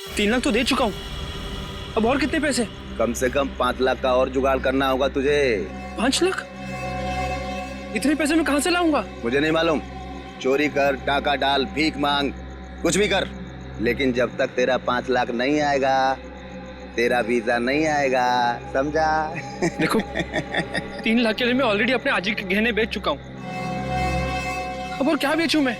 3 लाख तो दे चुका हूँ, अब और कितने पैसे? कम से कम 5 लाख का और जुगाड़ करना होगा तुझे। 5 लाख? इतने पैसे मैं कहाँ से लाऊंगा? मुझे नहीं मालूम, चोरी कर, टाका डाल, भीख मांग, कुछ भी कर, लेकिन जब तक तेरा 5 लाख नहीं आएगा तेरा वीजा नहीं आएगा, समझा? देखो 3 लाख के लिए मैं ऑलरेडी अपने आजी के गहने बेच चुका हूँ, अब और क्या बेचूं मैं?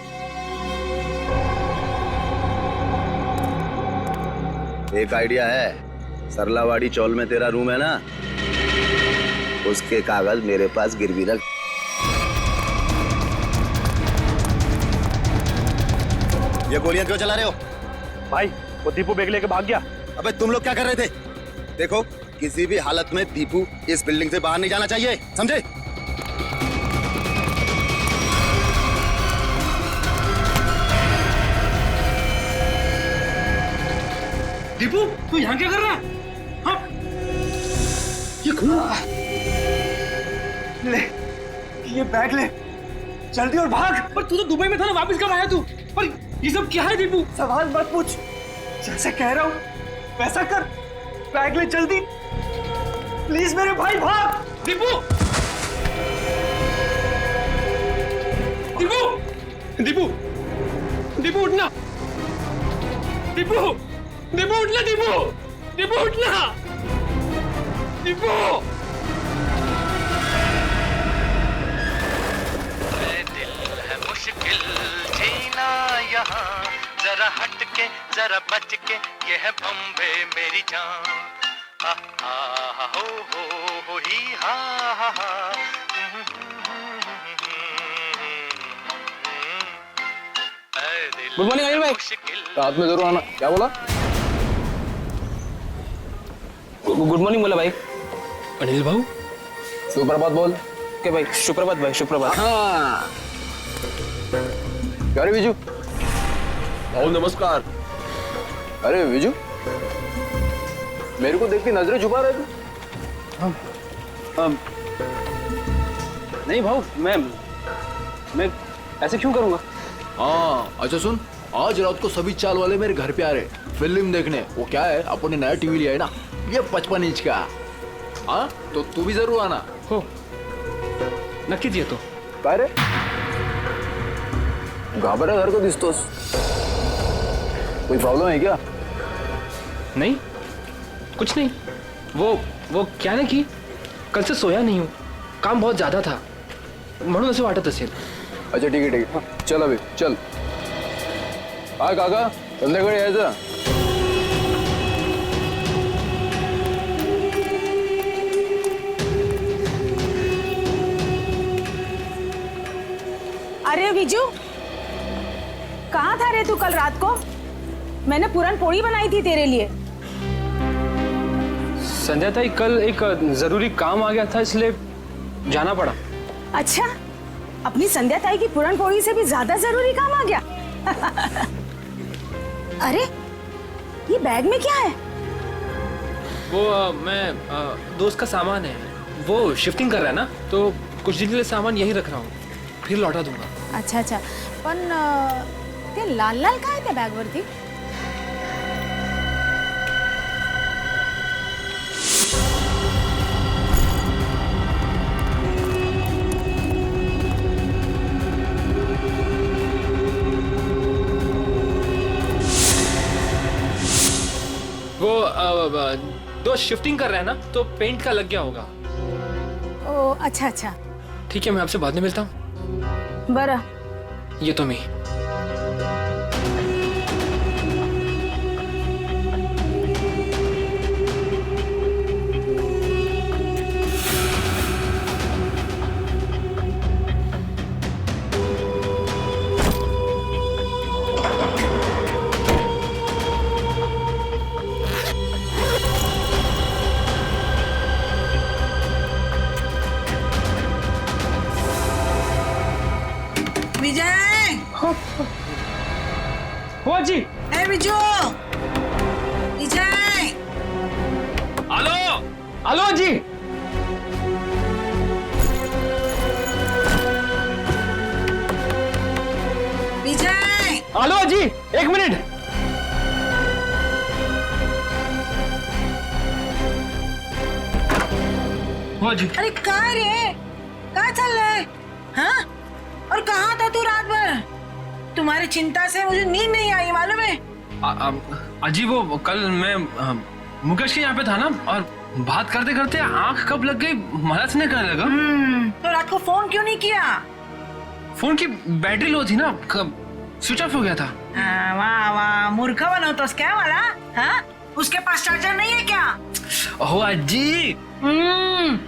एक आइडिया है, सरलावाड़ी चौल में तेरा रूम है ना, उसके कागज मेरे पास गिरवी रख। ये गोलियां क्यों चला रहे हो? भाई वो दीपू बैग लेके भाग गया। अबे तुम लोग क्या कर रहे थे? देखो किसी भी हालत में दीपू इस बिल्डिंग से बाहर नहीं जाना चाहिए, समझे? दीपू तू यहाँ क्या कर रहा है? हाँ? ये खून? ले ये बैग ले, जल्दी और भाग। पर तू तो दुबई में था ना, वापस कब आया तू? पर ये सब क्या है दीपू? सवाल मत पूछ, जैसे कह रहा हूँ वैसा कर, बैग ले जल्दी प्लीज मेरे भाई, भाग। दीपू! दीपू! दीपू! दीपू उठना! दीपू! दीपू उठना दीपू! दीपू उठना! दीपू! दिल है मुश्किल जीना यहाँ, जरा हट के जरा बच के, ये है बम्बे मेरी जान। हा हा हो ही हा हा। गुड मॉर्निंग अनिल भाई। रात में जरूर आना। क्या बोला? गुड मॉर्निंग बोला भाई। अनिल भाऊ सुप्रभात बोल। के भाई? सुप्रभात भाई, सुप्रभात। हाँ क्या रे विजू? भाऊ नमस्कार। अरे विजू, मेरे को देख के नजरें छुपा रहे थे। नहीं भाऊ, मैं ऐसे क्यों करूंगा? हाँ अच्छा सुन, आज रात को सभी चाल वाले मेरे घर पे आ रहे फिल्म देखने। वो क्या है, अपन ने नया टीवी लिया है ना, ये 55 इंच का। हाँ तो तू भी जरूर आना। हो नक्कीच येतो। काय रे घाबरा घर को दिसतोस, कोई प्रॉब्लम है क्या? नहीं कुछ नहीं, वो क्या ना कि कल से सोया नहीं हूँ, काम बहुत ज्यादा था म्हणून असं वाटत असेल। अच्छा ठीक है हाँ, चल अभी चल। काय काका संध्याकाळी यायचं? अरे विजू, कहाँ था रे तू कल रात को? मैंने पूरन पोड़ी बनाई थी तेरे लिए। संध्या ताई कल एक जरूरी काम आ गया था इसलिए जाना पड़ा। अच्छा, अपनी संध्या ताई की पूरन पोड़ी से भी ज्यादा जरूरी काम आ गया। अरे ये बैग में क्या है? वो मैं दोस्त का सामान है, वो शिफ्टिंग कर रहा है ना, तो कुछ दिन के लिए सामान यही रख रहा हूँ, फिर लौटा दूंगा। अच्छा अच्छा, पण ते लाल लाल काय त्या बैग वरती? वो दोस्त शिफ्टिंग कर रहा है ना, तो पेंट का लग गया होगा। ओ अच्छा अच्छा, ठीक है, मैं आपसे बाद में मिलता हूँ। बरं। ये तो मैं विजय! हो जी। ए विजू! विजय! हेलो हेलो जी। विजय! हेलो जी, 1 मिनट। बुआ जी। अरे कहाँ रे, कहाँ चल रहे? हाँ, और कहाँ था तू रात भर? तुम्हारी चिंता से मुझे नींद नहीं आई, मालूम है? अजी वो कल मैं मुकेश के यहाँ पे था ना, और बात करते करते आंख कब लग गई मला से नहीं करने लगा। तो रात को फोन क्यों नहीं किया? फोन की बैटरी लो थी ना, स्विच ऑफ हो गया था। वाह वाह, मूर्ख बनोतोस क्या वाला? हाँ, उसके पास चार्जर नहीं है क्या? ओह अजी,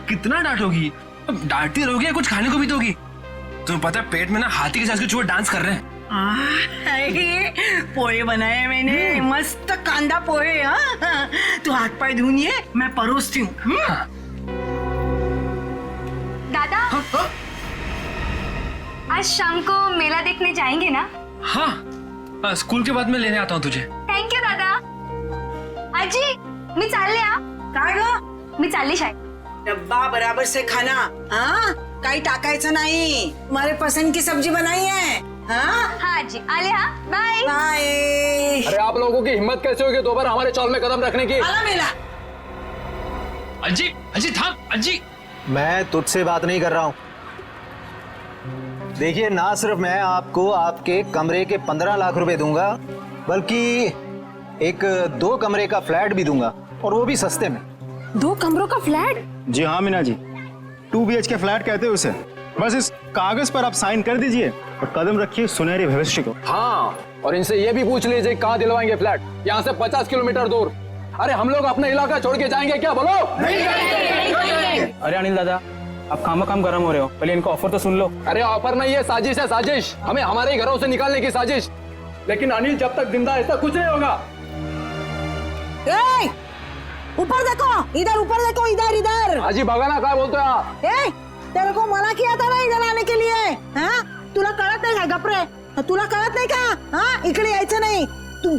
कितना डांटोगी? डांटती रहोगी, कुछ खाने को भी दोगी? तुम्हें पता है पेट में ना हाथी के साथ के चूहे डांस कर रहे हैं। पोहे बनाए मैंने, मस्त कांदा पोहे। हाँ, तू हाथ पाए धुनिए, मैं परोसती हूँ। दादा, आज शाम को मेला देखने जाएंगे ना? हाँ, स्कूल के बाद मैं लेने आता हूँ तुझे। थैंक यू दादा। आजी, मी चालले हा. काय ग? मी चालली शाळेत. डब्बा बराबर से खाना, हाँ? काही टाकायचं नाही। तुम्हारे पसंद की सब्जी बनाई है, हाँ? हाँ आजी, आले हा, बाय। बाय। अरे आप लोगों की हिम्मत कैसे होगी दोबारा हमारे चौल में कदम रखने की? आला मेला। अजी, अजी थाम, अजी। मैं तुझसे बात नहीं कर रहा हूँ। देखिए, ना सिर्फ मैं आपको आपके कमरे के 15 लाख रुपए दूंगा, बल्कि एक 2 कमरे का फ्लैट भी दूंगा, और वो भी सस्ते में। 2 कमरों का फ्लैट? जी हाँ मीना जी, 2 BHK फ्लैट कहते हैं उसे। बस इस कागज पर आप साइन कर दीजिए और कदम रखिए सुनहरे भविष्य को। हाँ, और इनसे ये भी पूछ लीजिए कहाँ दिलवाएंगे फ्लैट, यहाँ से 50 किलोमीटर दूर। अरे हम लोग अपना इलाका छोड़ के जाएंगे क्या, बोलो? अरे अनिल दादा, आप काम गरम हो रहे हो, पहले इनका ऑफर तो सुन लो। अरे ऑफर नहीं है, साजिश है, साजिश। हमें हमारे ही घरों से निकालने की साजिश। लेकिन अनिल जब तक जिंदा है ऐसा कुछ नहीं होगा। ए, ऊपर देखो, इधर ऊपर देखो, इधर इधर। हाजी भगाना क्या बोलते हो आप? ए, तेरे को मना किया था ना इधर आने के लिए, हाँ? तुला कळत नाही का गपरे? तुला कळत नाही का? हाँ, इकडे यायचं नहीं।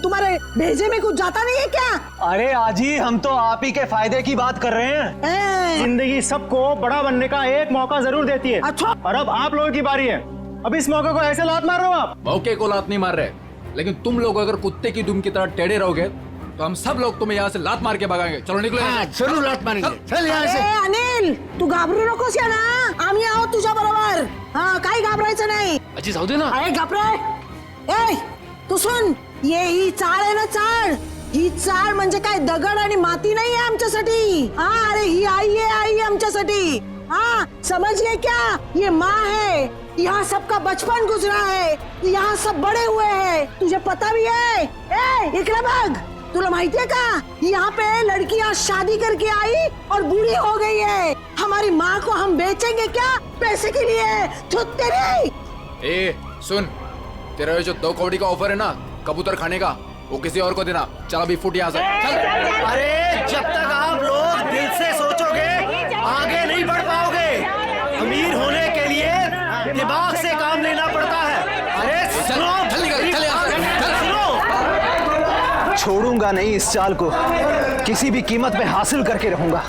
तुम्हारे भेजे में कुछ जाता नहीं है क्या? अरे आजी, हम तो आप ही के फायदे की बात कर रहे हैं। जिंदगी सबको बड़ा बनने का एक मौका जरूर देती है। अच्छा। और अब आप लोगों की बारी है। अब इस मौके को ऐसे लात मार रहे हो आप। मौके को लात नहीं मार रहे, लेकिन तुम लोग अगर कुत्ते की दुम की तरह टेढ़े रहोगे तो हम सब लोग तुम्हें यहाँ से लात मार के भगाएंगे। चलो निकलो। जरूर लात मारेंगे, चल यहाँ से। अनिल, तू घाबरू नकोस या ना, आम्ही आहोत तुझ्या बरोबर। हाँ, काही घाबरायचं नाही। अजी जाऊ दे ना। अरे घाबरे, ए, तू सुन, ये ही चाळ आहे ना, चाळ। ही चाळ म्हणजे काय दगड आणि माती नाही आहे आमच्यासाठी। हाँ, अरे ही आई है आमच्यासाठी। हाँ, समझ गए क्या? ये माँ है, यहाँ सबका बचपन गुजरा है, यहाँ सब बड़े हुए हैं, तुझे पता भी है। ए, इकडे बघ, तुला माहिती है का? यहाँ पे लड़कियाँ शादी करके आई और बूढ़ी हो गई है। हमारी माँ को हम बेचेंगे क्या पैसे के लिए? तो तेरे। ए सुन, तेरा ये जो 2 कौड़ी का ऑफर है ना कबूतर खाने का, वो किसी और को देना। चल अभी फुट यहाँ से। चल। अरे जब तक आप लोग दिल से सोचोगे आगे नहीं बढ़ पाओगे। अमीर होने के लिए दिमाग से काम लेना पड़ता है। अरे सुनो, छोड़ूंगा नहीं इस चाल को, किसी भी कीमत पे हासिल करके रहूंगा।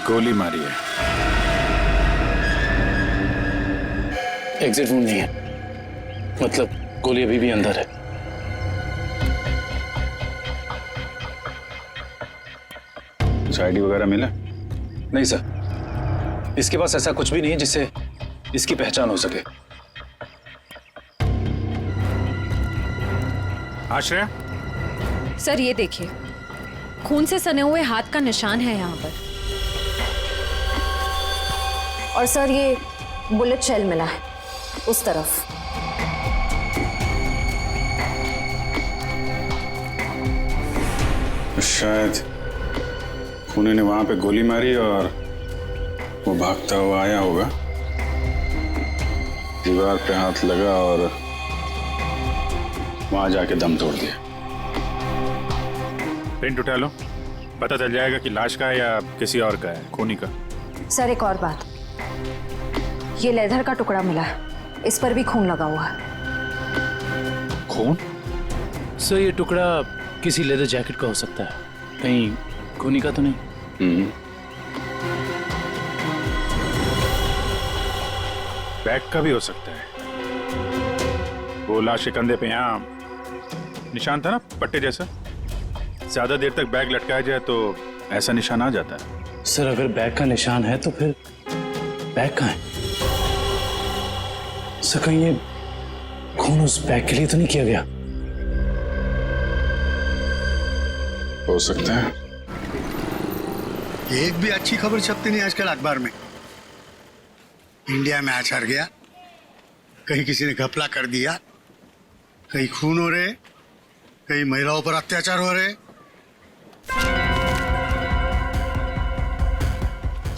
गोली मारी है। एग्जिट रूम नहीं है, मतलब गोली अभी भी अंदर है। कुछ आईडी वगैरह मिला? नहीं सर, इसके पास ऐसा कुछ भी नहीं है जिससे इसकी पहचान हो सके। आश्रय, सर ये देखिए, खून से सने हुए हाथ का निशान है यहाँ पर, और सर ये बुलेट शेल मिला है उस तरफ। शायद खूनी ने वहां पे गोली मारी और वो भागता हुआ आया होगा, दीवार पे हाथ लगा और वहां जाके दम तोड़ दिया। प्रिंट उठा लो, पता चल जाएगा कि लाश का है या किसी और का है, खूनी का। सर एक और बात, ये लेदर का टुकड़ा मिला है, इस पर भी खून लगा हुआ है। खून? सर ये टुकड़ा किसी लेदर जैकेट का हो सकता है, कहीं खूनी का तो नहीं? बैग का भी हो सकता है। वो लाश के कंधे पे यहाँ निशान था ना पट्टे जैसा, ज्यादा देर तक बैग लटकाया जाए तो ऐसा निशान आ जाता है। सर अगर बैग का निशान है तो फिर बैग कहाँ है? सर कहीं ये खून उस बैग के लिए तो नहीं किया गया? हो सकता है। एक भी अच्छी खबर छपती नहीं आजकल अखबार में। इंडिया मैच हार गया, कहीं किसी ने घपला कर दिया, कहीं खून हो रहे, कहीं महिलाओं पर अत्याचार हो रहे।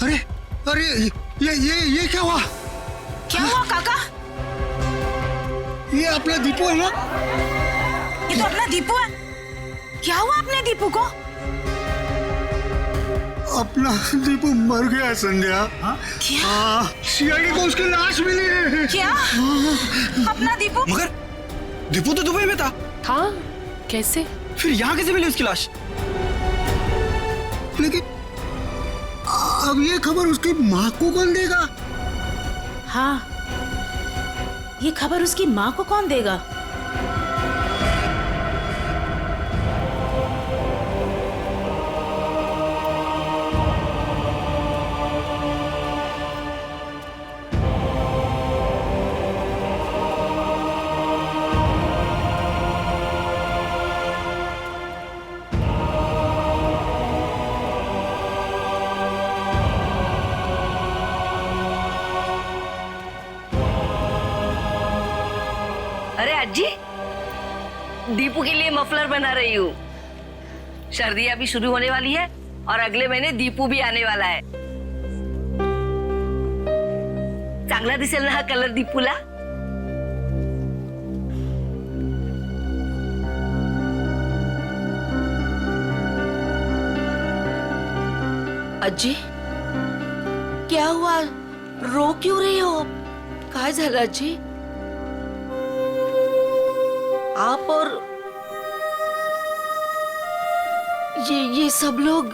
अरे अरे ये क्या हुआ? क्या हुआ काका? ये अपना दीपू है ना? ये तो अपना दीपू है। क्या हुआ अपने दीपू को? अपना दीपू मर गया है संध्या। क्या? सीआईडी को उसकी लाश मिली है। क्या? अपना दीपू? मगर दीपू तो दुबई में था। हाँ, कैसे? फिर यहाँ कैसे मिली उसकी लाश? लेकिन अब ये खबर उसकी माँ को कौन देगा? हाँ, ये खबर उसकी माँ को कौन देगा? अरे अज्जी, दीपू के लिए मफलर बना रही हूँ। सर्दी अभी शुरू होने वाली है और अगले महीने दीपू भी आने वाला है। चांगला दिसेल ना हा कलर दीपूला? अज्जी, क्या हुआ? रो क्यों रही हो? काय झालं अज्जी? आप और ये सब लोग,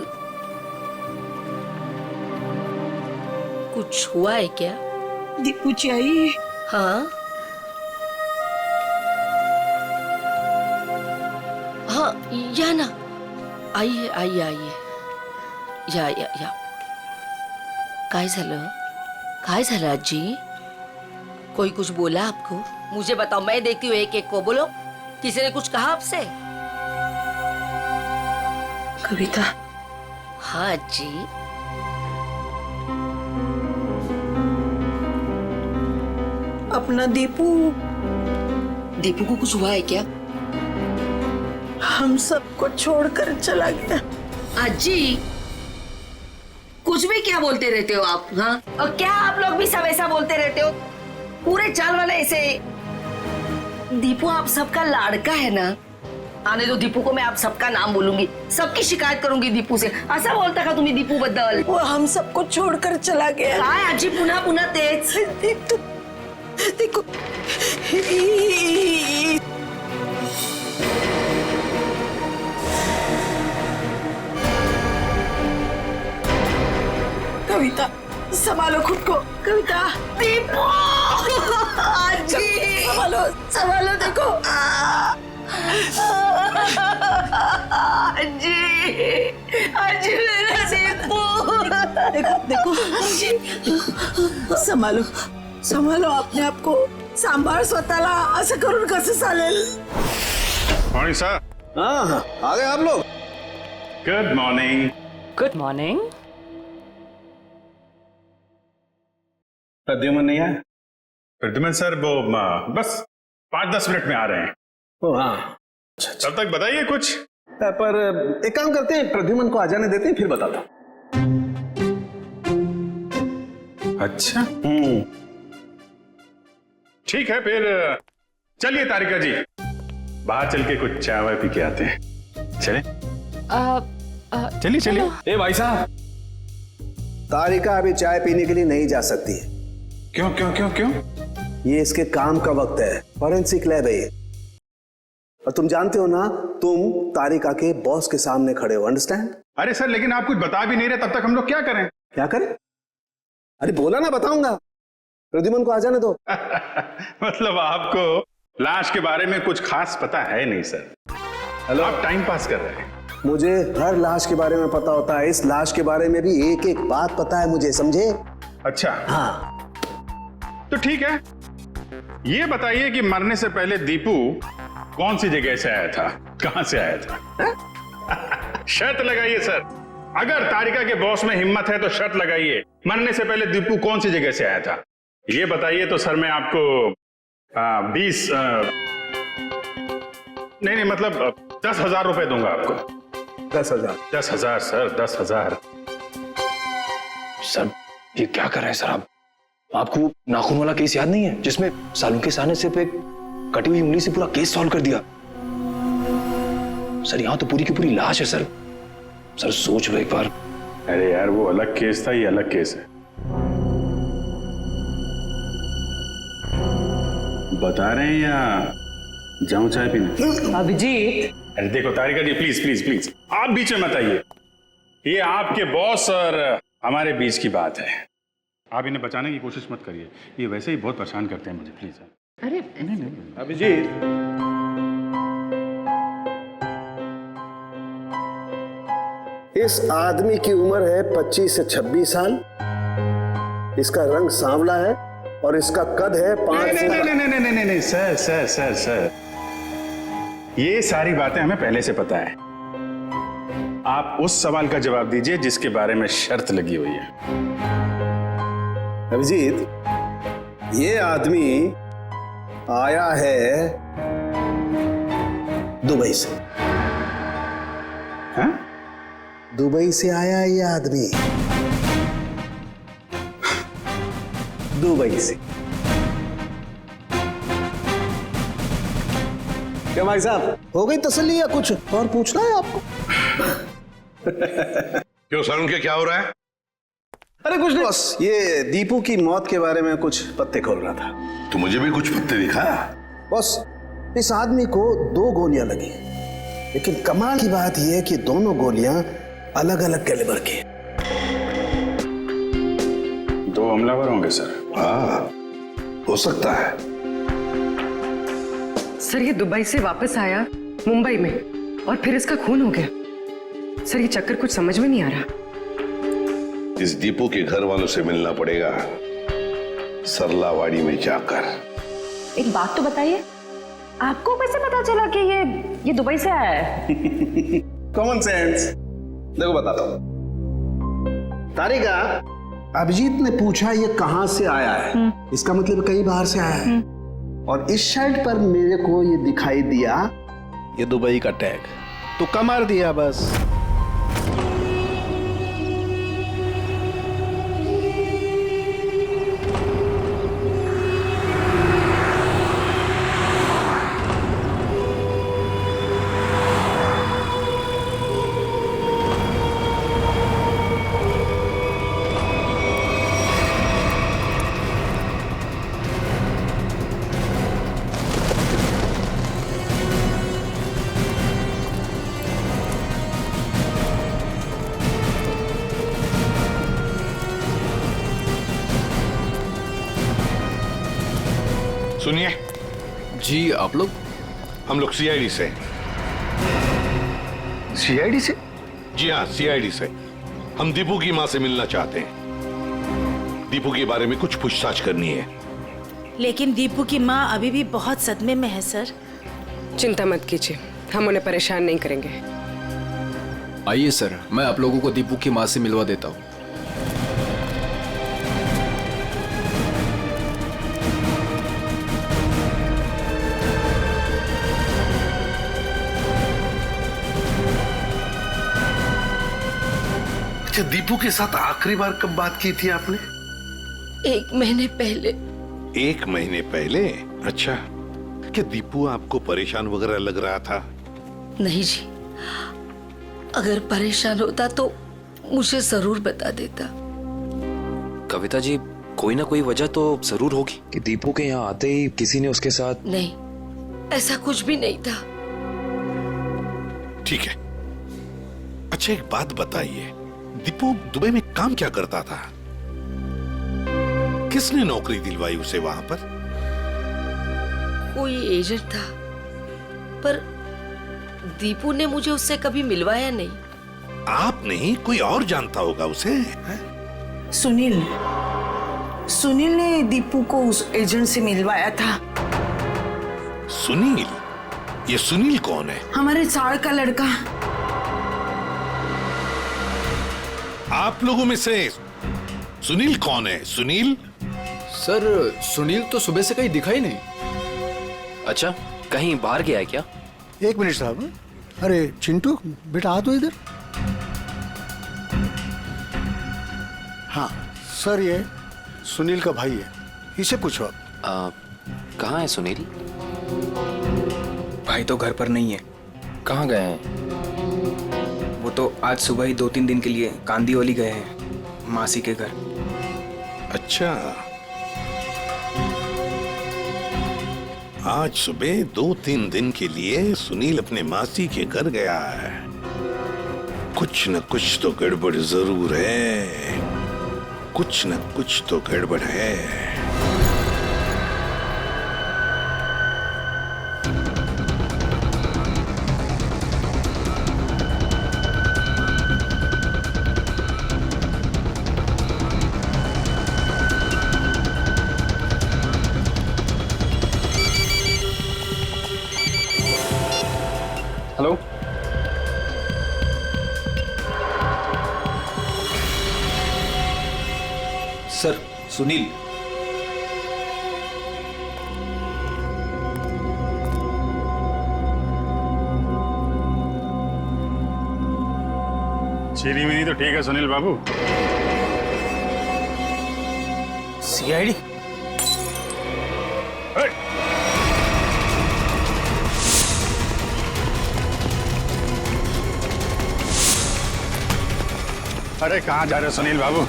कुछ हुआ है क्या? दीपू चाहिए? हाँ हाँ, या ना, आइए आइए आइए, या काय झालं आजी? कोई कुछ बोला आपको? मुझे बताओ, मैं देखती हूँ एक एक को। बोलो, किसी ने कुछ कहा आपसे? कविता। हाँ जी। अपना दीपू को कुछ हुआ है क्या? हम सबको छोड़कर चला गया। अज्जी, कुछ भी क्या बोलते रहते हो आप? हाँ, और क्या आप लोग भी सब ऐसा बोलते रहते हो? पूरे चाल वाले ऐसे। दीपू आप सबका लाड़का है ना? आने दो दीपू को, मैं आप सबका नाम बोलूंगी, सबकी शिकायत करूंगी दीपू से। असा बोलता का तुम्ही दीपू बद्दल? वो हम सबको छोड़कर चला गया। काय आजी पुन्हा पुन्हा तेच? देखो, कविता संभालो खुद को। कविता, दीपू आजी संभालो देखो। आजी मेरा दीपू। देखो संभालो अपने आप को। सांभाळ स्वतःला, असं करून कसं चालेल? Morning sir. हाँ, आ गए आप लोग। Good morning. Good morning. Pradyuman नहीं आया? प्रद्युमन सर वो बस 5-10 मिनट में आ रहे हैं। हाँ, तब तक बताइए कुछ। पर एक काम करते हैं, प्रद्युमन को आ जाने देते हैं, फिर बताता हूं। अच्छा, ठीक है फिर चलिए तारिका जी, बाहर चल के कुछ चाय वाय पी के आते हैं। चले? चलिए। ए भाई साहब, तारिका अभी चाय पीने के लिए नहीं जा सकती है। क्यों? ये इसके काम का वक्त है, फॉरेंसिक लैब है ये। और तुम जानते हो ना, तुम तारिका के बॉस के सामने खड़े हो, अंडरस्टैंड? अरे सर, लेकिन आप कुछ बता भी नहीं रहे, तब तक हम लोग क्या करें? क्या करें? अरे बोला ना, बताऊंगा। प्रद्युमन को आ जाने दो। मतलब आपको लाश के बारे में कुछ खास पता है नहीं सर। हेलो, आप टाइम पास कर रहे हैं। मुझे हर लाश के बारे में पता होता है, इस लाश के बारे में भी एक एक बात पता है मुझे, समझे? अच्छा हाँ। तो ठीक है, ये बताइए कि मरने से पहले दीपू कौन सी जगह से आया था, कहां से आया था? शर्त लगाइए सर, अगर तारिका के बॉस में हिम्मत है तो शर्त लगाइए, मरने से पहले दीपू कौन सी जगह से आया था ये बताइए तो सर मैं आपको 20 नहीं मतलब 10,000 रुपए दूंगा आपको। 10,000? 10,000 सर, 10,000। सर ये क्या कर रहे हैं सर आप? आपको वो नाखून वाला केस याद नहीं है जिसमें सालों के सामने सिर्फ एक कटी हुई उंगली से पूरा केस सॉल्व कर दिया? सर यहां तो पूरी की पूरी लाश है सर। सर सोच लो एक बार। अरे यार वो अलग केस था, ये अलग केस है। बता रहे हैं या जाऊं चाय पीने? अभिजीत, अरे देखो तारिका जी, प्लीज प्लीज प्लीज आप बीच में मत आइए, ये आपके बॉस और हमारे बीच की बात है, आप इन्हें बचाने की कोशिश मत करिए, ये वैसे ही बहुत परेशान करते हैं मुझे, प्लीज। अरे नहीं अभिजीत, इस आदमी की उम्र है 25 से 26 साल, इसका रंग सांवला है और इसका कद है 5 नहीं नहीं नहीं नहीं नहीं नहीं सर सर सर सर, ये सारी बातें हमें पहले से पता है। आप उस सवाल का जवाब दीजिए जिसके बारे में शर्त लगी हुई है। अभिजीत, ये आदमी आया है दुबई से। हाँ? दुबई से आया है ये आदमी, दुबई से। क्या भाई साहब, हो गई तसल्ली या कुछ और पूछना है आपको? क्यों सर, उनके क्या हो रहा है? अरे कुछ नहीं बस, ये दीपू की मौत के बारे में कुछ पत्ते खोल रहा था। तो मुझे भी कुछ पत्ते दिखा। बॉस, इस आदमी को 2 गोलियां लगी, लेकिन कमाल की बात यह है कि दोनों गोलियां अलग अलग कैलिबर की। 2 हमलावर होंगे सर। हाँ, हो सकता है। सर ये दुबई से वापस आया मुंबई में और फिर इसका खून हो गया। सर ये चक्कर कुछ समझ में नहीं आ रहा। इस दीपू के घर वालों से मिलना पड़ेगा, सरलावाड़ी में जाकर। एक बात तो बताइए, आपको कैसे पता चला कि ये दुबई से आया है? Common sense. देखो बताता हूं। तारिका, अभिजीत ने पूछा ये कहां से आया है, इसका मतलब कहीं बाहर से आया है, और इस शर्ट पर मेरे को ये दिखाई दिया ये दुबई का टैग, तो कमार दिया बस। सुनिए जी, आप लोग? हम लोग सीआईडी से। सीआईडी से? जी हाँ, सीआईडी से। हम दीपू की माँ से मिलना चाहते हैं, दीपू के बारे में कुछ पूछताछ करनी है। लेकिन दीपू की माँ अभी भी बहुत सदमे में है सर। चिंता मत कीजिए, हम उन्हें परेशान नहीं करेंगे। आइए सर, मैं आप लोगों को दीपू की माँ से मिलवा देता हूँ। दीपू के साथ आखिरी बार कब बात की थी आपने? 1 महीने पहले। 1 महीने पहले? अच्छा, क्या दीपू आपको परेशान वगैरह लग रहा था? नहीं जी, अगर परेशान होता तो मुझे जरूर बता देता। कविता जी, कोई ना कोई वजह तो जरूर होगी कि दीपू के यहाँ आते ही किसी ने उसके साथ। नहीं, ऐसा कुछ भी नहीं था। ठीक है। अच्छा एक बात बताइए, दीपू दुबई में काम क्या करता था? किसने नौकरी दिलवाई उसे वहां पर? कोई एजेंट था, पर दीपू ने मुझे उससे कभी मिलवाया नहीं। आप नहीं, कोई और जानता होगा उसे। है? सुनील ने दीपू को उस एजेंट से मिलवाया था। सुनील? ये सुनील कौन है? हमारे चार का लड़का। आप लोगों में से सुनील कौन है? सुनील? सर सुनील तो सुबह से कहीं दिखा ही नहीं। अच्छा, कहीं बाहर गया है क्या? एक मिनट साहब। अरे चिंटू बेटा आ तो इधर। हाँ सर, ये सुनील का भाई है, इसे पूछो आप। कहाँ है सुनील? भाई तो घर पर नहीं है। कहाँ गए हैं? वो तो आज सुबह ही 2-3 दिन के लिए कांदीवली गए हैं, मासी के घर। अच्छा, आज सुबह 2-3 दिन के लिए सुनील अपने मासी के घर गया है। कुछ न कुछ तो गड़बड़ जरूर है, कुछ न कुछ तो गड़बड़ है। Hello, sir Sunil. चीनी मिनी तो ठीक है सुनील बाबू। सीआईडी? अरे कहाँ जा रहे हो सुनील बाबू?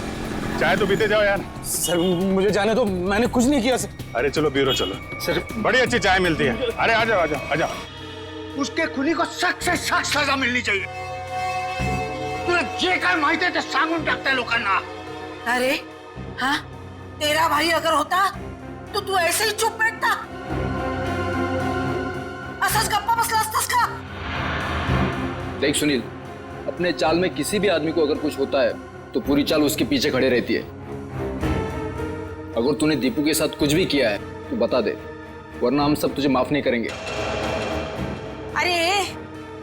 चाय तो पीते जाओ यार। सर मुझे जाने दो, मैंने कुछ नहीं किया सर। अरे चलो ब्यूरो चलो, सर बड़ी अच्छी चाय मिलती है। अरे आ जाओ आ जाओ आ जाओ। उसके खुली को सख्त से सख्त सजा मिलनी चाहिए। तुला जे काय माहिती आहे ते सांगून टाकताय लोकांना। अरे हाँ, तेरा भाई अगर होता तो तू ऐसे ही चुप बैठता? असंच गप्पा बसला असतास का? देख सुनील, अपने चाल में किसी भी आदमी को अगर कुछ होता है तो पूरी चाल उसके पीछे खड़े रहती है। अगर तूने दीपू के साथ कुछ भी किया है तो बता दे, वरना हम सब तुझे माफ नहीं करेंगे। अरे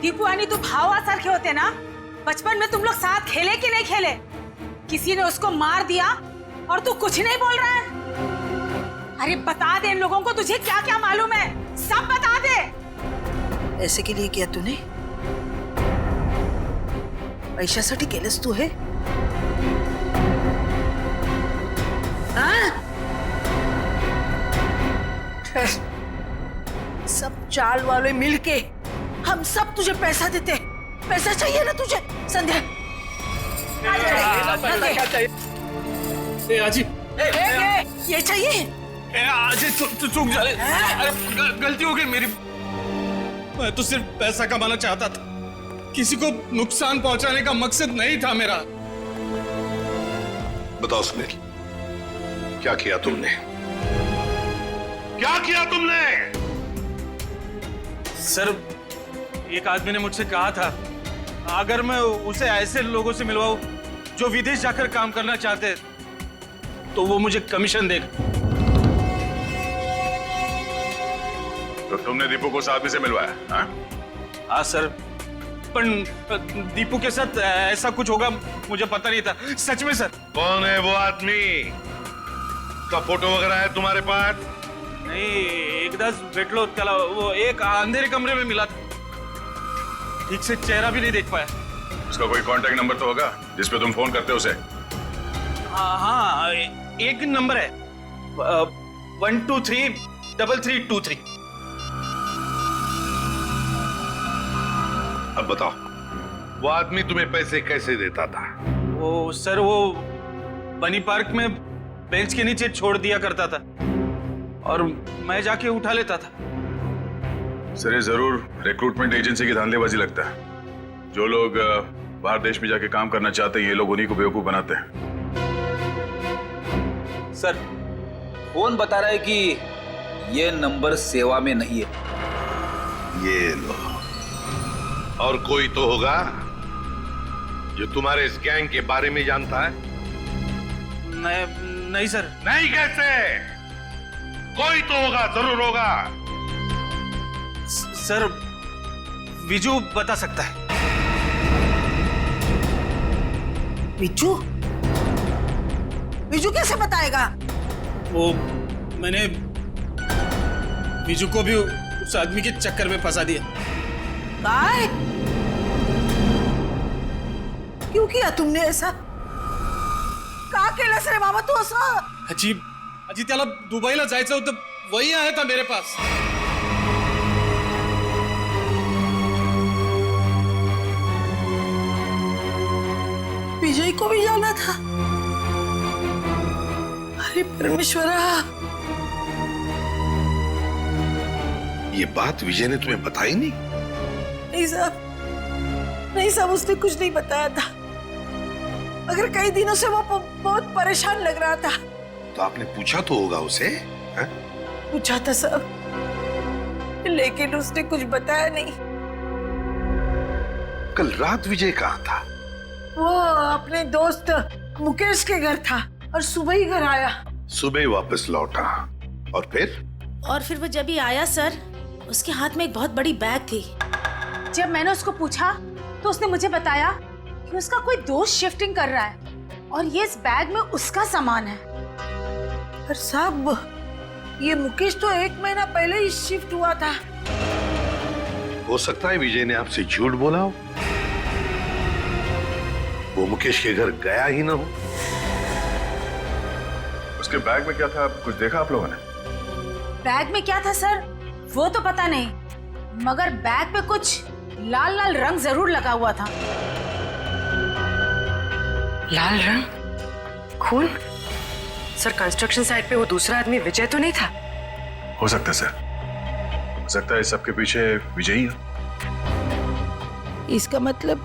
दीपू आणि तू भावासारखे होते ना? बचपन में तुम लोग साथ खेले कि नहीं खेले? किसी ने उसको मार दिया और तू कुछ नहीं बोल रहा है? अरे बता दे इन लोगों को, तुझे क्या क्या मालूम है, सब बता दे। ऐसे के लिए किया तूने? पैशासाठी केलंस तू हे? सब चाल वाले मिलके हम सब तुझे पैसा देते। पैसा चाहिए ना तुझे? संध्या आजी, ये चाहिए? आजी चूक जाले, गलती हो गई मेरी। मैं तो सिर्फ पैसा कमाना चाहता था, किसी को नुकसान पहुंचाने का मकसद नहीं था मेरा। बताओ सुनील, क्या किया तुमने? क्या किया तुमने? सर एक आदमी ने मुझसे कहा था अगर मैं उसे ऐसे लोगों से मिलवाऊं जो विदेश जाकर काम करना चाहते तो वो मुझे कमीशन देगा। तो तुमने दीपू को उस आदमी से मिलवाया? हाँ सर, पर दीपू के साथ ऐसा कुछ होगा मुझे पता नहीं था, सच में सर। कौन है वो आदमी? उसका फोटो वगैरह है तुम्हारे पास? नहीं, एकदाच भेटलो त्याला, वो एक अंधेरे कमरे में मिला था, ठीक से चेहरा भी नहीं देख पाया। उसका कोई कांटेक्ट नंबर तो होगा जिस पे तुम फोन करते हो उसे? हाँ, एक नंबर है 1233323। अब बताओ, वो आदमी तुम्हें पैसे कैसे देता था? वो सर, वो बनी पार्क में बेंच के नीचे छोड़ दिया करता था और मैं जाके उठा लेता था। सर ये जरूर रिक्रूटमेंट एजेंसी की धांधलेबाजी लगता है। जो लोग बाहर देश में जाके काम करना चाहते हैं ये लोग उन्हीं को बेवकूफ बनाते हैं। सर फोन बता रहा है कि ये नंबर सेवा में नहीं है। ये लो। और कोई तो होगा जो तुम्हारे इस गैंग के बारे में जानता है? नहीं सर। नहीं कैसे? कोई तो होगा, जरूर होगा। सर विजू बता सकता है। विजू? विजू कैसे बताएगा? वो मैंने विजू को भी उस आदमी के चक्कर में फंसा दिया। काय? क्यों किया तुमने ऐसा? का केलंस रे बाबा तू असं? अजी त्याला दुबईला जायचं होतं, वही आया था मेरे पास। विजय को भी जाना था। अरे परमेश्वरा, ये बात विजय ने तुम्हें बताई नहीं? नहीं साहब, उसने कुछ नहीं बताया था। मगर कई दिनों से वो बहुत परेशान लग रहा था। तो आपने पूछा तो होगा उसे? है? पूछा था साहब, लेकिन उसने कुछ बताया नहीं। कल रात विजय कहाँ था? वो अपने दोस्त मुकेश के घर था और सुबह ही घर आया। सुबह ही वापस लौटा। और फिर वो जब ही आया सर, उसके हाथ में एक बहुत बड़ी बैग थी। जब मैंने उसको पूछा तो उसने मुझे बताया कि उसका कोई दोस्त शिफ्टिंग कर रहा है और ये इस बैग में उसका सामान है। पर साहब, ये मुकेश तो 1 महीना पहले ही शिफ्ट हुआ था। हो सकता है विजय ने आपसे झूठ बोला हो, वो मुकेश के घर गया ही ना हो। उसके बैग में क्या था, कुछ देखा आप लोगों ने? बैग में क्या था सर वो तो पता नहीं, मगर बैग पे कुछ लाल लाल रंग जरूर लगा हुआ था। लाल रंग? खून? सर कंस्ट्रक्शन साइट पे वो दूसरा आदमी विजय तो नहीं था? हो सकता है सर, हो सकता है इस सबके पीछे विजय ही है। इसका मतलब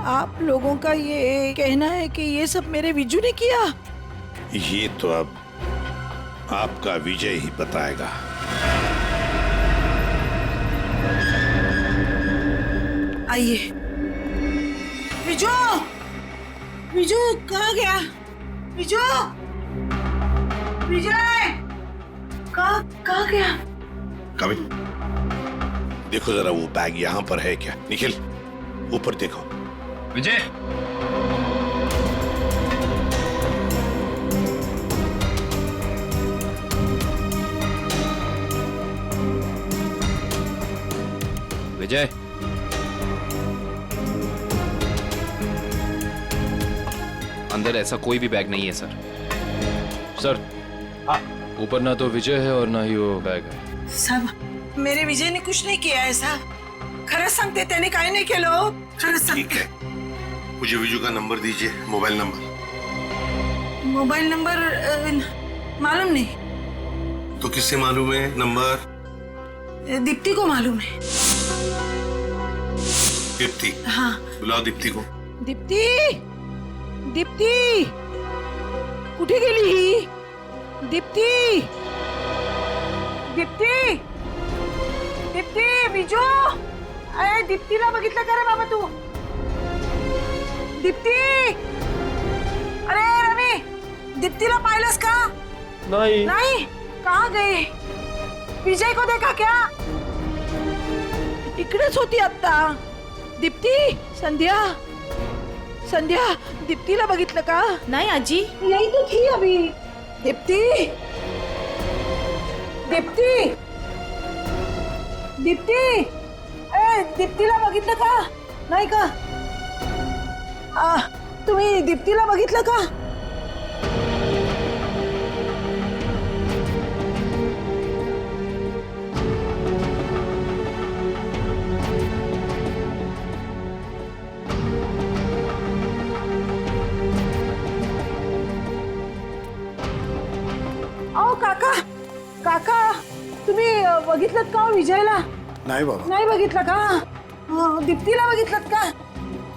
आप लोगों का ये कहना है कि ये सब मेरे विजू ने किया? ये तो अब आपका विजय ही बताएगा। आइए। विजू, विजू कहाँ गया? विजू, विजय कहाँ गया? कविन, देखो जरा वो बैग यहाँ पर है क्या? निखिल, ऊपर देखो। विजय, विजय, अंदर ऐसा कोई भी बैग नहीं है सर। सर, ऊपर ना तो विजय है और ना ही वो बैग है। सब मेरे विजय ने कुछ नहीं किया है साहब। खरंच सांगते, त्याने काय नाही केलं। खरंच ठीक है, मुझे विजू का नंबर दीजिए, मोबाइल नंबर। मोबाइल नंबर मालूम नहीं। तो किससे मालूम है नंबर? दीप्ति को मालूम है। दीप्ति? हाँ। बुलाओ दीप्ति को। दीप्ति, दीप्ति कुठे गेली ही? दीप्ति, दीप्ति, दीप्ति, विजू, अरे दीप्तीला बघितलं का रे बाबा तू? दीप्ति, अरे रवि, दीप्तीला पाहिलंस का? नहीं। नहीं? कहाँ गई? विजय को देखा क्या? इकडेच होती आता। दीप्ति, संध्या, संध्या, दीप्तीला बघितलं का? नहीं आजी, यही तो थी अभी। दीप्ति, दीप्ति, दीप्ति, ए दीप्तीला बघितलं का? नाही का? तुम्ही दीप्तीला बघितलं का? अहो काका, काका तुम्ही बघितलं का विजयला? नाही बाबा, नाही बघितलं का? दीप्तीला बघितलं का?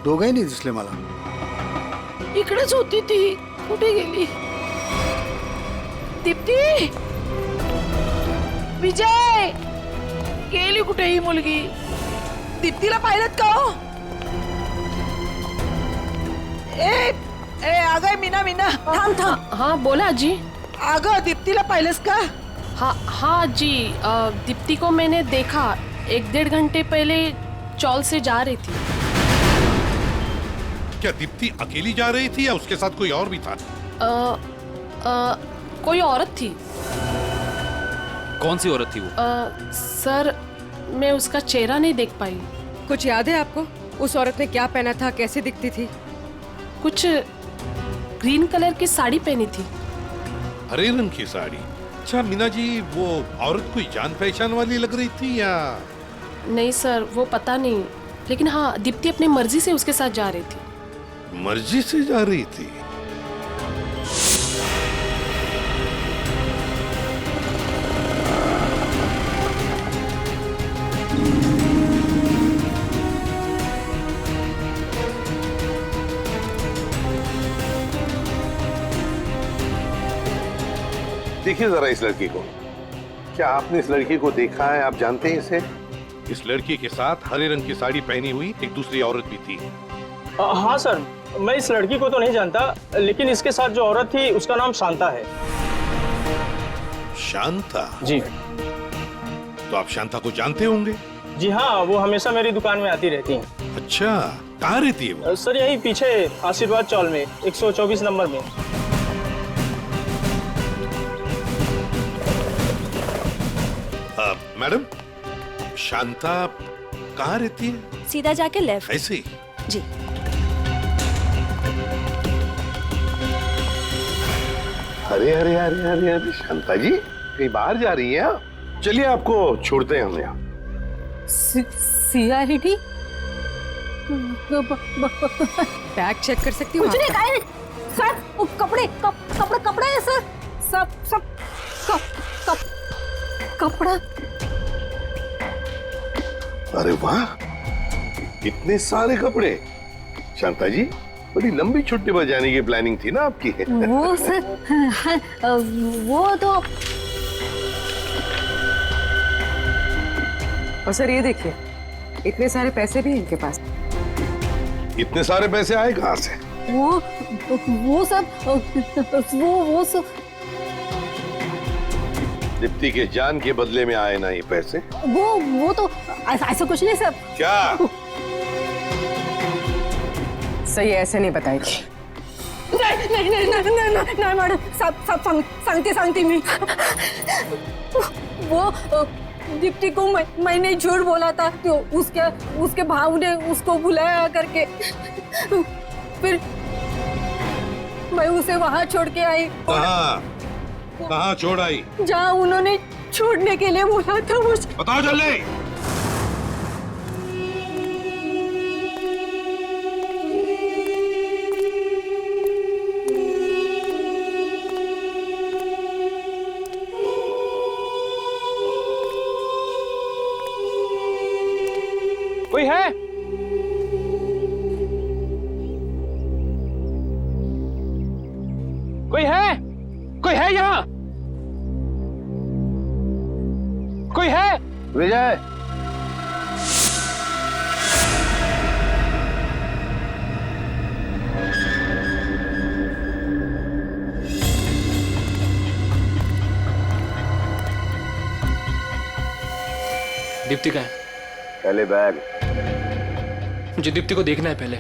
दोघंही नाही दिसले मला. इकडेच होती ती, कुठे गेली? दीप्ती, विजय गेली कुठे ही मुलगी? दीप्तीला पाहिलं का हो? ए ए अगं मीना मीना थांब थांब. हाँ बोला आजी. अगं दीप्तीला पाहिलंस का? हाँ हाँ जी, दीप्ति को मैंने देखा 1-1.5 घंटे पहले चौल से जा रही थी. क्या दीप्ति अकेली जा रही थी या उसके साथ कोई और भी था? कोई औरत थी. कौन सी औरत थी वो? सर मैं उसका चेहरा नहीं देख पाई. कुछ याद है आपको? उस औरत ने क्या पहना था, कैसे दिखती थी? कुछ ग्रीन कलर की साड़ी पहनी थी. हरे रंग की साड़ी? अच्छा मीना जी, वो औरत कोई जान पहचान वाली लग रही थी या? नहीं सर, वो पता नहीं, लेकिन हाँ दीप्ति अपनी मर्जी से उसके साथ जा रही थी. मर्जी से जा रही थी? देखिए जरा इस लड़की को. क्या आपने इस लड़की को देखा है? आप जानते हैं इसे? इस लड़की के साथ हरे रंग की साड़ी पहनी हुई एक दूसरी औरत भी थी. हाँ सर, मैं इस लड़की को तो नहीं जानता, लेकिन इसके साथ जो औरत थी उसका नाम शांता है. शांता? जी. तो आप शांता को जानते होंगे? जी हाँ, वो हमेशा मेरी दुकान में आती रहती हैं. अच्छा, कहाँ रहती है वो? सर यही पीछे आशीर्वाद चौल में 124 नंबर में. मैडम, शांता कहाँ रहती है? सीधा जाके लेफ्ट. ऐसे ही? जी. अरे अरे अरे अरे अरे शांता जी, कहीं बाहर जा रही हैं? चलिए आपको छोड़ते हैं हम यहाँ. सीआईडी बैग चेक कर सकती हूँ? कुछ नहीं खाए सर. वो कपड़े है सर. सब कपड़ा. अरे वाह, इतने सारे कपड़े. शांता जी, बड़ी लंबी छुट्टी पर जाने की प्लानिंग थी ना आपकी? वो सर वो तो. और सर ये देखिए, इतने सारे पैसे भी इनके पास. इतने सारे पैसे आए कहाँ से? वो सब दीप्ति के जान के बदले में आए ना ये पैसे? वो तो ऐसा कुछ नहीं सर. क्या? सही ऐसे नहीं बताएगी. नहीं मैडम, सब सांगते मी. वो दीप्ति को मैंने झूठ बोला था, तो उसके भाव ने उसको बुलाया करके, फिर मैं उसे वहाँ छोड़ के आई. कहाँ छोड़ आई? जहाँ उन्होंने छोड़ने के लिए बोला था मुझे. बताओ जल्दी. कोई है? कोई है? कोई है यहाँ? कोई है? विजय, दीप्ति का है? पहले बैग. मुझे दीप्ति को देखना है पहले.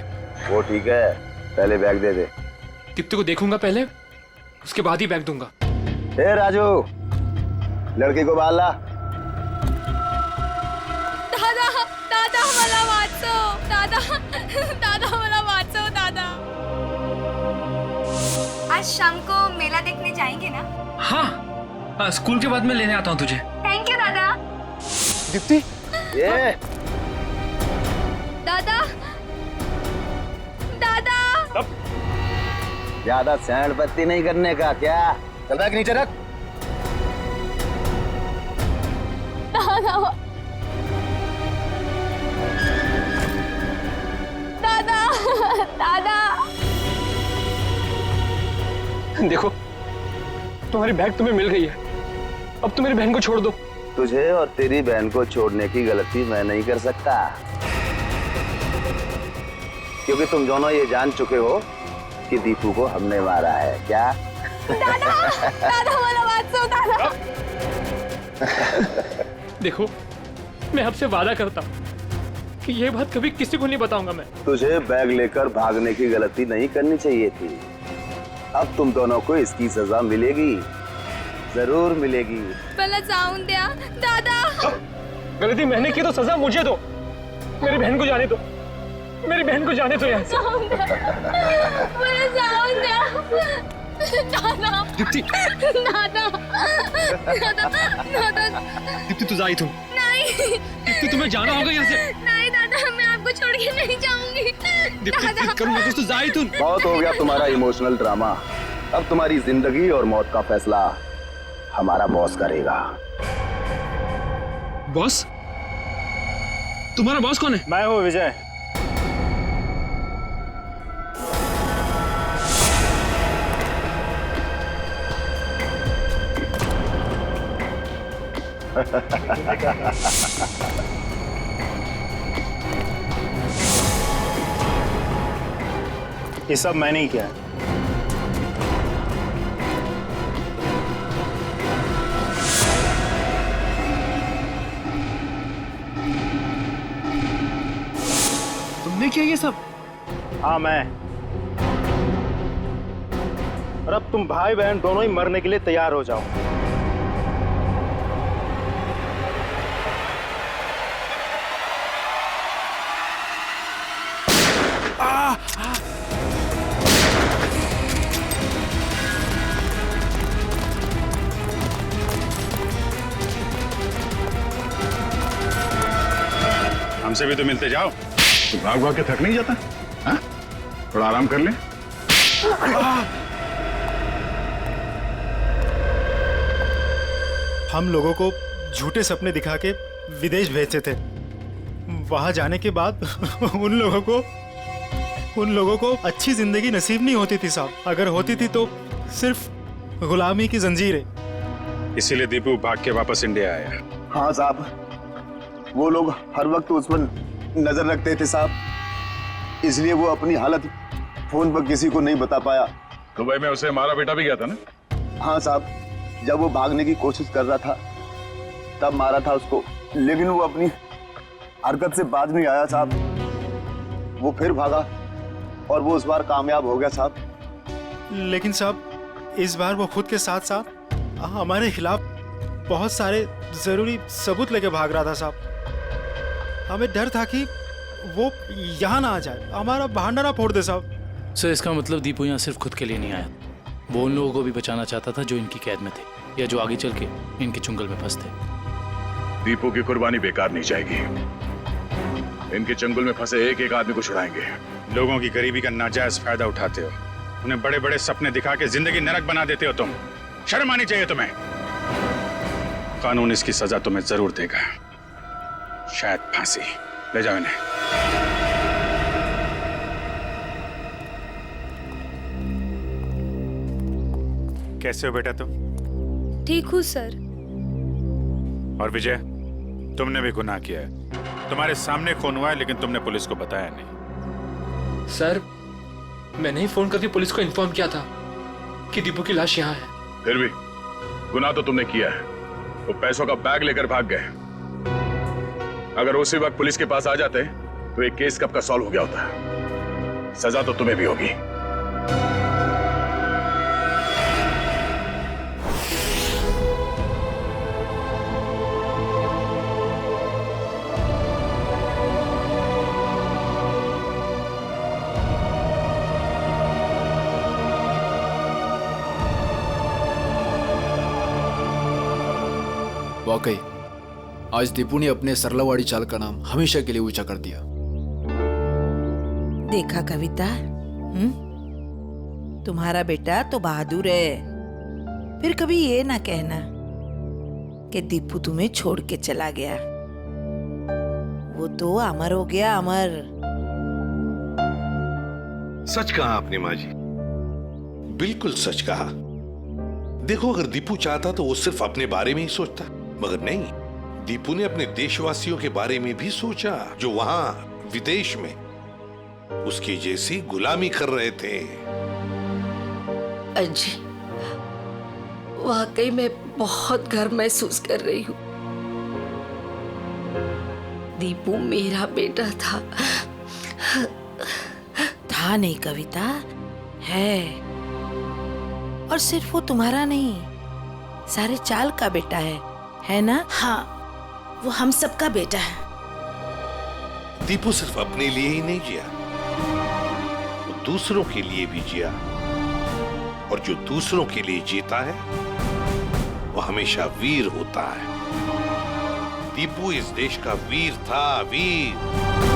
वो ठीक है, पहले बैग दे दे. दीप्ति को देखूंगा पहले, उसके बाद ही बैग दूंगा. ए राजू, लड़की को बाहर ला. दादा मला वाचव. दादा मला वाचव. दादा, आज शाम को मेला देखने जाएंगे ना? हाँ, स्कूल के बाद मैं लेने आता हूँ तुझे. थैंक यू दादा. दीप्ति, ये दादा. ज्यादा सैंड बत्ती नहीं करने का. क्या चल बैग नीचे रख. दादा. देखो तुम्हारी बैग तुम्हें मिल गई है, अब तुम मेरी बहन को छोड़ दो. तुझे और तेरी बहन को छोड़ने की गलती मैं नहीं कर सकता, क्योंकि तुम दोनों ये जान चुके हो कि दीपू को हमने मारा है। क्या दादा वाला बात सुन दादा। देखो, मैं आपसे वादा करता हूँ कि ये बात कभी किसी को नहीं बताऊंगा मैं। तुझे बैग लेकर भागने की गलती नहीं करनी चाहिए थी। अब तुम दोनों को इसकी सजा मिलेगी, जरूर मिलेगी। पहले जाऊं दिया दादा। गलती मैंने की तो सजा मुझे दो। मेरी बहन को जाने दो, मेरी बहन को जाने दो यहाँ से। पहले जाऊं दिया दादा। दीप्ति, दादा दादा दादा। दीप्ति तू जाई तू। नहीं दीप्ति, तुम्हें जाना होगा यहाँ से। नहीं दादा, मैं आपको छोड़ के नहीं जाऊंगी। दीप्ति करूँ कुछ तो जाई तू। बहुत हो गया तुम्हारा इमोशनल ड्रामा। अब तुम्हारी जिंदगी और मौत का फैसला हमारा बॉस करेगा। बॉस? तुम्हारा बॉस कौन है? मैं हूँ विजय। ये सब मैंने ही किया है। तुमने किया ये सब? हाँ मैं। और अब तुम भाई बहन दोनों ही मरने के लिए तैयार हो जाओ। हमसे भी तो मिलते जाओ। तो भाग भाग के थक नहीं जाता? हाँ? थोड़ा आराम कर ले। हम लोगों को झूठे सपने दिखा के विदेश भेजते थे। वहां जाने के बाद उन लोगों को अच्छी जिंदगी नसीब नहीं होती थी साहब। अगर होती थी तो सिर्फ गुलामी की जंजीरें। इसीलिए दीपू भाग के वापस इंडिया आया। हाँ साहब, वो लोग हर वक्त उस पर नजर रखते थे साहब, इसलिए वो अपनी हालत फोन पर किसी को नहीं बता पाया। दुबई में उसे मारा बेटा भी गया था ना? हाँ साहब, जब वो भागने की कोशिश कर रहा था तब मारा था उसको, लेकिन वो अपनी हरकत से बाज नहीं आया साहब। वो फिर भागा और वो उस बार कामयाब हो गया साहब। लेकिन साहब इस बार वो खुद के साथ साथ हमारे खिलाफ बहुत सारे जरूरी सबूत लेके भाग रहा था साहब। हमें डर था कि वो यहाँ ना आ जाए, हमारा भांडा ना फोड़ दे साहब। सर, इसका मतलब दीपू यहाँ सिर्फ खुद के लिए नहीं आया, वो उन लोगों को भी बचाना चाहता था जो इनकी कैद में थे या जो आगे चल के इनके चुंगल में फंसते। दीपू की कुर्बानी बेकार नहीं जाएगी। इनके चंगुल में फंसे एक एक आदमी को छुड़ाएंगे। लोगों की गरीबी का नाजायज फायदा उठाते हो, उन्हें बड़े बड़े सपने दिखा के जिंदगी नरक बना देते हो तुम। शर्म आनी चाहिए तुम्हें। कानून इसकी सजा तुम्हें जरूर देगा, शायद फांसी। ले जाओ इन्हें। कैसे हो बेटा तुम? ठीक हूँ सर। और विजय, तुमने भी गुनाह किया है। तुम्हारे सामने खून हुआ है, लेकिन तुमने पुलिस को बताया नहीं। सर, मैंने ही फोन करके पुलिस को इन्फॉर्म किया था कि दीपू की लाश यहाँ है। फिर भी गुनाह तो तुमने किया है। वो पैसों का बैग लेकर भाग गए। अगर उसी वक्त पुलिस के पास आ जाते तो एक केस कब का सॉल्व हो गया होता। सजा तो तुम्हें भी होगी। वाकई आज दीपू ने अपने सरलावाड़ी चाल का नाम हमेशा के लिए ऊंचा कर दिया। देखा कविता, तुम्हारा बेटा तो बहादुर है। फिर कभी ये ना कहना कि दीपू तुम्हें छोड़ के चला गया। वो तो अमर हो गया, अमर। सच कहा आपने माँ जी, बिल्कुल सच कहा। देखो, अगर दीपू चाहता तो वो सिर्फ अपने बारे में ही सोचता, मगर नहीं, दीपू ने अपने देशवासियों के बारे में भी सोचा जो वहां विदेश में उसकी जैसी गुलामी कर रहे थे। अजी, वाकई में बहुत गर्व महसूस कर रही हूँ। दीपू मेरा बेटा था। था नहीं कविता, है। और सिर्फ वो तुम्हारा नहीं, सारे चाल का बेटा है ना? हाँ, वो हम सबका बेटा है। दीपू सिर्फ अपने लिए ही नहीं जिया, वो दूसरों के लिए भी जिया। और जो दूसरों के लिए जीता है वो हमेशा वीर होता है। दीपू इस देश का वीर था, वीर।